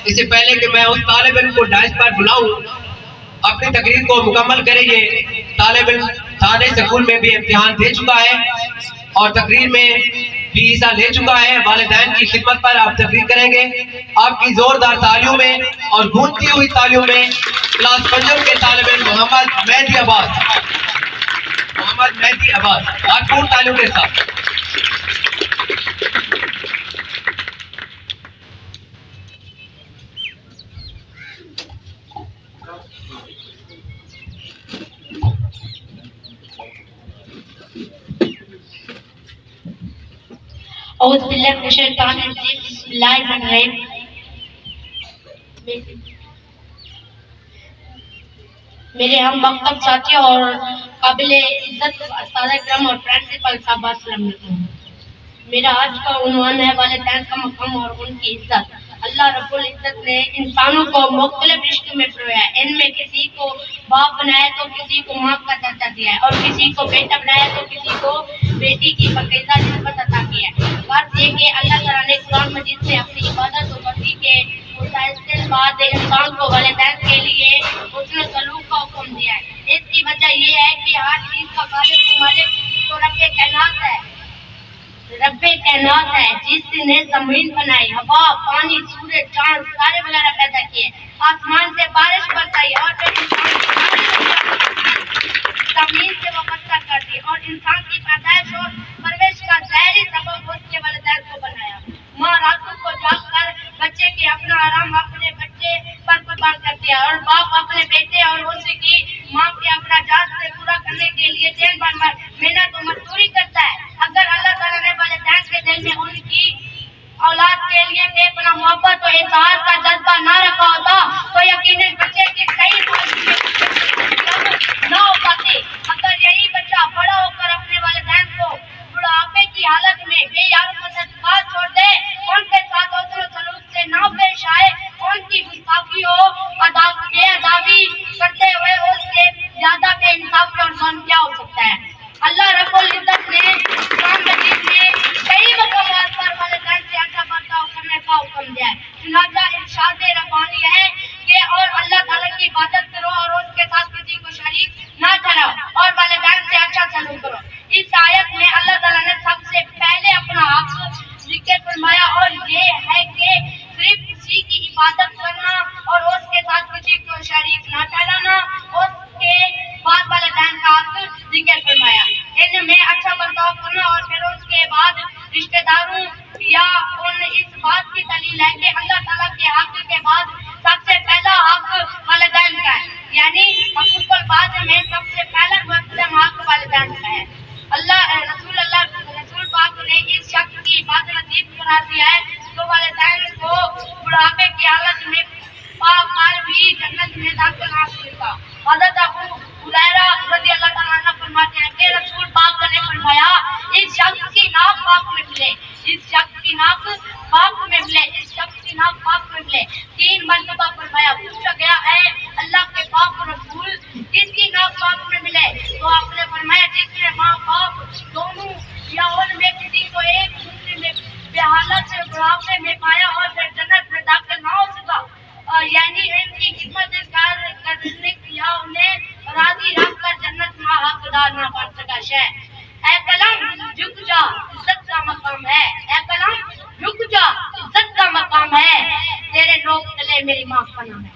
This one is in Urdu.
اس سے پہلے کہ میں اس طالب علم کو ڈائس پر بلاؤں اپنی تقریر کو مکمل کرے، یہ طالب علم تھانے سکول میں بھی امتحان دے چکا ہے اور تقریر میں بھی حصہ لے چکا ہے۔ والدین کی خدمت پر آپ تقریر کریں گے۔ آپ کی زوردار تالیوں میں اور گونجتی ہوئی تالیوں میں کلاس پنجم کے طالب علم محمد مہدی عباس بھرپور تالیوں کے ساتھ۔ اعوذ باللہ من الشیطان الرجیم، بسم اللہ الرحمن الرحیم۔ میرے ہم مکتب ساتھیوں اور قابل عزت اساتذہ کرام اور پرنسپل صاحبہ السلام علیکم۔ میرا آج کا عنوان ہے والدین کا مقام اور ان کی عزت۔ اللہ رب العزت نے انسانوں کو مختلف رشتوں میں پرویا ہے۔ ان میں کسی کو باپ بنایا تو کسی کو ماں کا درجہ دیا ہے، اور کسی کو بیٹا بنایا تو کسی کو بیٹی کی باقاعدہ نسبت عطا کی ہے۔ بات یہ کہ اللہ تعالیٰ نے قرآن مجید میں اپنی عبادت و بندگی کے متعلق بعد انسان کو والدین کے لیے حسن سلوک کا حکم دیا ہے۔ اس کی وجہ یہ ہے کہ ہر چیز کا خالق و مالک تو رب کائنات ہے، جس نے زمین بنائی، ہوا، پانی، سورج، چاند، ستارے وغیرہ پیدا کیے، آسمان سے بارش برسائی اور پھر زمین سے وابستہ کر دی اور انسان کی پیدائش اور پرورش کا ظاہری سبب اس کے والدین کو بنایا۔ ماں راتوں کو جاگ کر بچے کے اپنا آرام اپنے بچے پر قربان کرتی ہے، اور باپ اپنے بیٹے اور اس کی ماں کے اخراجات سے پورا کرنے کے لیے دن بھر محنت و مزدوری کرتا ہے۔ اگر اللہ تعالیٰ نے والدین کے دل میں ان کی اولاد کے لیے بے پناہ محبت و اطاعت کا جذبہ نہ رکھا ہوتا تو یقیناً بچے کی صحیح نہ ہو پاتی۔ اگر یہی بچہ بڑا ہو کر اپنے والدین کو بڑھاپے کی حالت میں بے یار و مددگار چھوڑ دے، ان کے ساتھ حسن و سلوک سے نہ پیش آئے، ان کی گستاخی ہو، بے ادبی کرتے ہوئے اس سے زیادہ بے انصافی اور ظلم کیا ہو سکتا ہے۔ اللہ رب العزت نے قرآن مجید میں کئی مقامات پر والدین سے اچھا برتاؤ کرنے کا حکم دیا ہے۔ چنانچہ ارشاد ربانی ہے کہ اور اللہ تعالیٰ کی عبادت کرو اور اس کے ساتھ کسی کو شریک نہ ٹھہراؤ اور والدین سے اچھا سلوک کرو۔ اس آیت میں اللہ تعالیٰ نے سب سے پہلے اپنا حق ذکر فرمایا اور یہ ہے کہ صرف کسی کی عبادت کرنا اور اس کے ساتھ کسی کو شریک نہ ٹھہرانا، اس کے بعد والدین کا حق ذکر فرمایا۔ ان میں اچھا برتاؤ کرنا اور پھر اس کے بعد رشتہ داروں یا ان اس بات کی دلیل ہے کہ اللہ تعالیٰ کے حق کے بعد سب سے پہلا حق والدین کا ہے، یعنی حقوق العباد میں سب سے پہلا مقدم حق والدین کا ہے۔ رسول پاک نے اس شخص کی عبادت نصیب قرار دیا ہے تو والدین کو بڑھاپے کی حالت میں پاکر بھی جنت میں داخل نہ ہوگا۔ حضرت ابو ہریرہ رضی اللہ تعالیٰ عنہ فرماتے ہیں کہ رسول پاک نے فرمایا اس شخص کی ناک پاک میں ملے، اس شخص کی ناک پاک میں ملے، اس شخص کی ناک پاک میں ملے۔ 3 مرتبہ فرمایا۔ پوچھا گیا اے اللہ کے پاک رسول کس کی ناک پاک میں ملے؟ تو آپ نے فرمایا جس میں ماں باپ دونوں یا ان میں کسی کو ایک دوسرے میں بے حالت سے بڑھاپے میں پایا اور پھر جنت میں داخل نہ ہو سکا، یعنی ان کی خدمت کرنے یا انہیں راضی رکھ کر جنت میں حقدار نہ بن سکا۔ اے قلم جھک جا، عزت کا مقام ہے، اے قلم جھک جا، عزت کا مقام ہے، تیرے روک تلے میری ماں کا نام ہے۔